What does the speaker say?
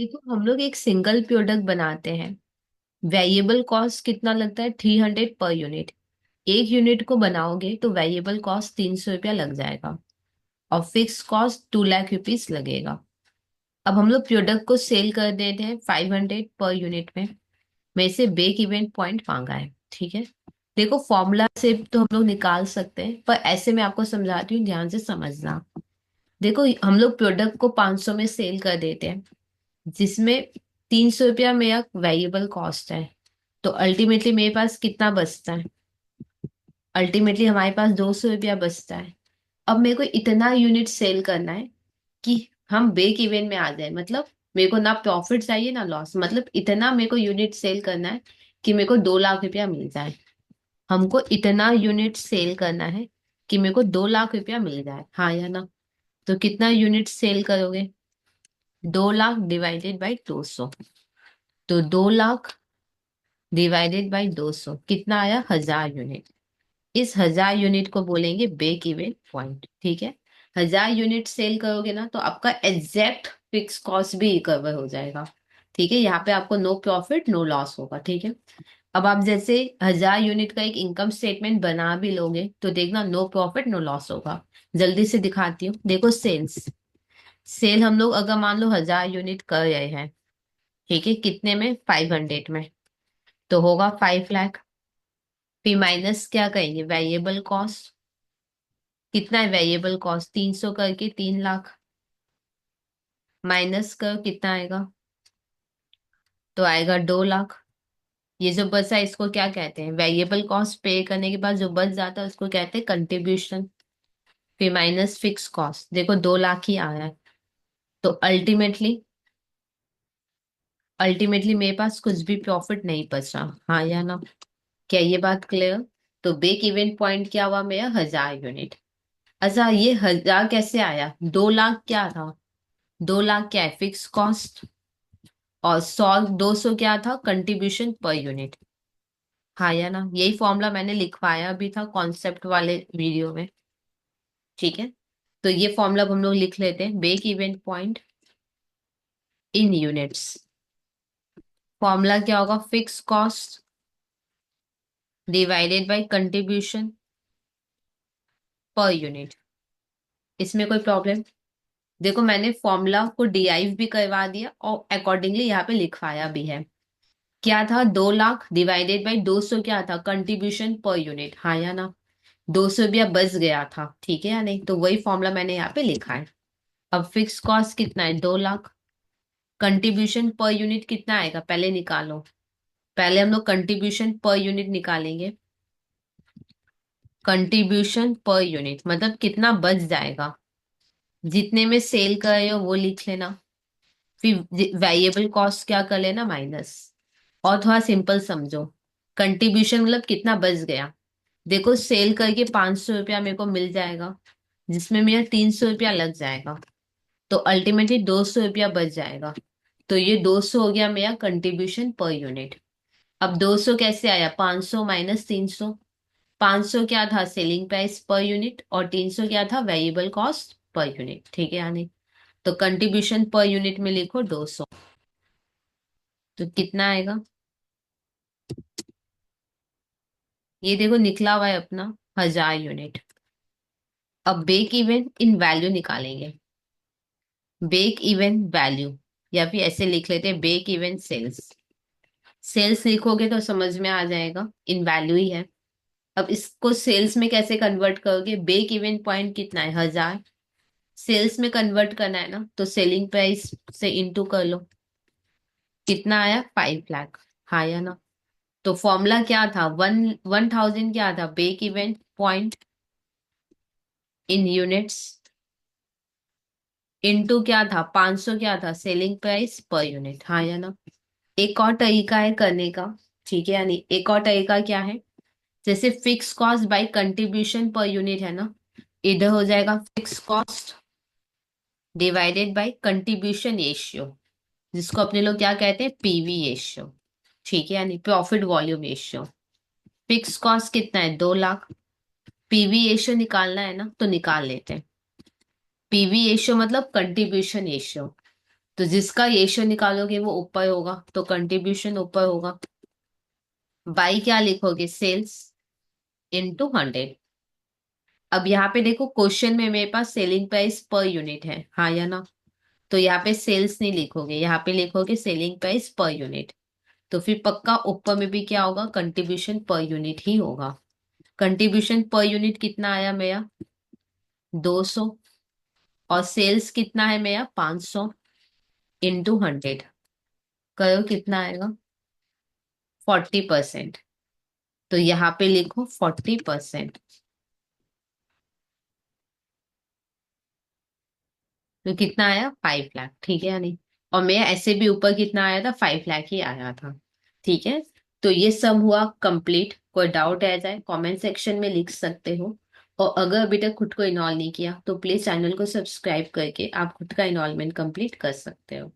देखो हम लोग एक सिंगल प्रोडक्ट बनाते हैं। वेरिएबल कॉस्ट कितना लगता है? 300 पर यूनिट। एक यूनिट को बनाओगे तो वेरिएबल कॉस्ट 300 रुपया लग जाएगा और फिक्स कॉस्ट 2 लाख रुपीज लगेगा। अब हम लोग प्रोडक्ट को सेल कर देते हैं 500 पर यूनिट में। मेरे से ब्रेक इवेंट पॉइंट मांगा है, ठीक है। देखो फॉर्मूला से तो हम लोग निकाल सकते हैं, पर ऐसे मैं आपको समझाती हूँ, ध्यान से समझना। देखो हम लोग प्रोडक्ट को 500 में सेल कर देते हैं, जिसमें 300 रुपया मेरा वेरिएबल कॉस्ट है। तो अल्टीमेटली मेरे पास कितना बचता है? अल्टीमेटली हमारे पास 200 रुपया बचता है। अब मेरे को इतना यूनिट सेल करना है कि हम ब्रेक इवन में आ जाए, मतलब मेरे को ना प्रॉफिट चाहिए ना लॉस, मतलब इतना मेरे को यूनिट सेल करना है कि मेरे को 2 लाख रुपया मिल जाए। हमको इतना यूनिट सेल करना है कि मेरे को 2 लाख रुपया मिल जाए, हाँ या ना? तो कितना यूनिट सेल करोगे? 2 लाख डिवाइडेड बाई 200। तो 2 लाख डिवाइडेड बाई 200 कितना आया? 1000 यूनिट। इस 1000 यूनिट को बोलेंगे ब्रेक इवन पॉइंट, ठीक है। 1000 यूनिट सेल करोगे ना तो आपका एग्जैक्ट फिक्स कॉस्ट भी कवर हो जाएगा, ठीक है। यहाँ पे आपको नो प्रॉफिट नो लॉस होगा, ठीक है। अब आप जैसे 1000 यूनिट का एक इनकम स्टेटमेंट बना भी लोगे तो देखना नो प्रॉफिट नो लॉस होगा। जल्दी से दिखाती हूँ, देखो सेल्स। सेल हम लोग अगर मान लो 1000 यूनिट कर रहे हैं, ठीक है, कितने में? 500 में। तो होगा 5 लाख। फिर माइनस क्या करेंगे? Variable cost. कितना है वेरिएबल कॉस्ट? 300 करके 3 लाख। माइनस कर कितना आएगा? तो आएगा 2 लाख। ये जो बचा है इसको क्या कहते हैं? वेरिएबल कॉस्ट पे करने के बाद जो बच जाता है उसको कहते हैं कंट्रीब्यूशन। फिर माइनस फिक्स कॉस्ट, देखो 2 लाख ही आ रहा है। तो अल्टीमेटली मेरे पास कुछ भी प्रॉफिट नहीं बचा, हाँ या ना? क्या ये बात क्लियर? तो ब्रेक इवन पॉइंट क्या हुआ मेरा? 1000 यूनिट। अच्छा, ये 1000 कैसे आया? 2 लाख क्या था? 2 लाख क्या है? Fix cost. और 200 क्या था? कंट्रीब्यूशन पर यूनिट, हाँ या ना? यही फॉर्मूला मैंने लिखवाया भी था कॉन्सेप्ट वाले वीडियो में, ठीक है। तो ये फॉर्मूला हम लोग लिख लेते हैं, break even point in units. Formula क्या होगा? Fix cost divided by contribution per unit. इसमें कोई प्रॉब्लम? देखो मैंने फॉर्मूला को डिराइव भी करवा दिया और अकॉर्डिंगली यहाँ पे लिखवाया भी है। क्या था? 2 लाख डिवाइडेड बाई 200 क्या था? कंट्रीब्यूशन पर यूनिट, हाँ या ना? 200 रुपया बच गया था, ठीक है या नहीं? तो वही फॉर्मूला मैंने यहाँ पे लिखा है। अब फिक्स कॉस्ट कितना है? 2 लाख। कंट्रीब्यूशन पर यूनिट कितना आएगा पहले निकालो। पहले हम लोग कंट्रीब्यूशन पर यूनिट निकालेंगे। कंट्रीब्यूशन पर यूनिट मतलब कितना बच जाएगा। जितने में सेल कर रहे हो वो लिख लेना। फिर वेरिएबल कॉस्ट क्या कर लेना? माइनस। और थोड़ा सिंपल समझो। कंट्रीब्यूशन मतलब कितना बच गया। देखो सेल करके 500 रुपया मेरे को मिल जाएगा, जिसमें मेरा 300 रुपया लग जाएगा। तो अल्टीमेटली 200 रुपया बच जाएगा। तो ये 200 हो गया मेरा कंट्रीब्यूशन पर यूनिट। अब 200 कैसे आया? 500 माइनस 300। 500 क्या था? सेलिंग प्राइस पर यूनिट, और 300 क्या था? वेरिएबल कॉस्ट पर यूनिट, ठीक है यानी? तो कंट्रीब्यूशन पर यूनिट में लिखो 200। तो कितना आएगा? ये देखो निकला हुआ है अपना 1000 यूनिट। अब ब्रेक इवन इन वैल्यू निकालेंगे। ब्रेक इवन वैल्यू, या फिर ऐसे लिख लेते हैं ब्रेक इवन सेल्स। सेल्स लिखोगे तो समझ में आ जाएगा, इन वैल्यू ही है। अब इसको सेल्स में कैसे कन्वर्ट करोगे? ब्रेक इवन पॉइंट कितना है? 1000। सेल्स में कन्वर्ट करना है ना, तो सेलिंग प्राइस से इंटू कर लो। कितना आया? 5 लाख, हाँ या ना? तो फॉर्मूला क्या था? 1000 क्या था? Break even point in units, into क्या था? 500 क्या था? सेलिंग प्राइस पर यूनिट, हाँ या ना? एक और तरीका है करने का, ठीक है। यानी एक और तरीका क्या है? जैसे fix cost by contribution per unit है ना, इधर हो जाएगा fix cost divided by contribution ratio, जिसको अपने लोग क्या कहते हैं? पीवी रेशियो, ठीक है। यानी profit volume ratio. Fix cost कितना है? 2 लाख। पीवी रेशियो निकालना है ना, तो निकाल लेते हैं। पीवी रेशियो मतलब कंट्रीब्यूशन रेशियो। तो जिसका रेशियो निकालोगे वो ऊपर होगा, तो कंट्रीब्यूशन ऊपर होगा। बाई क्या लिखोगे, सेल्स इनटू 100। अब यहाँ पे देखो क्वेश्चन में मेरे पास सेलिंग प्राइस पर यूनिट है, हाँ या ना? तो यहाँ पे सेल्स नहीं लिखोगे, यहाँ पे लिखोगे सेलिंग प्राइस पर यूनिट। तो फिर पक्का ऊपर में भी क्या होगा, कंट्रीब्यूशन पर यूनिट ही होगा। कंट्रीब्यूशन पर यूनिट कितना आया मेरा, 200। और सेल्स कितना है मेरा, 500 इंटू 100। करो कितना आएगा, 40%। तो यहाँ पे लिखो 40%। तो कितना आया, 5 लाख, ठीक है या नहीं? और मेरा ऐसे भी ऊपर कितना आया था, 5 लाख ही आया था। ठीक है। तो ये सम हुआ कंप्लीट। कोई डाउट रह जाए कमेंट सेक्शन में लिख सकते हो। और अगर अभी तक खुद को इन्वॉल्व नहीं किया तो प्लीज चैनल को सब्सक्राइब करके आप खुद का इन्वॉल्वमेंट कंप्लीट कर सकते हो।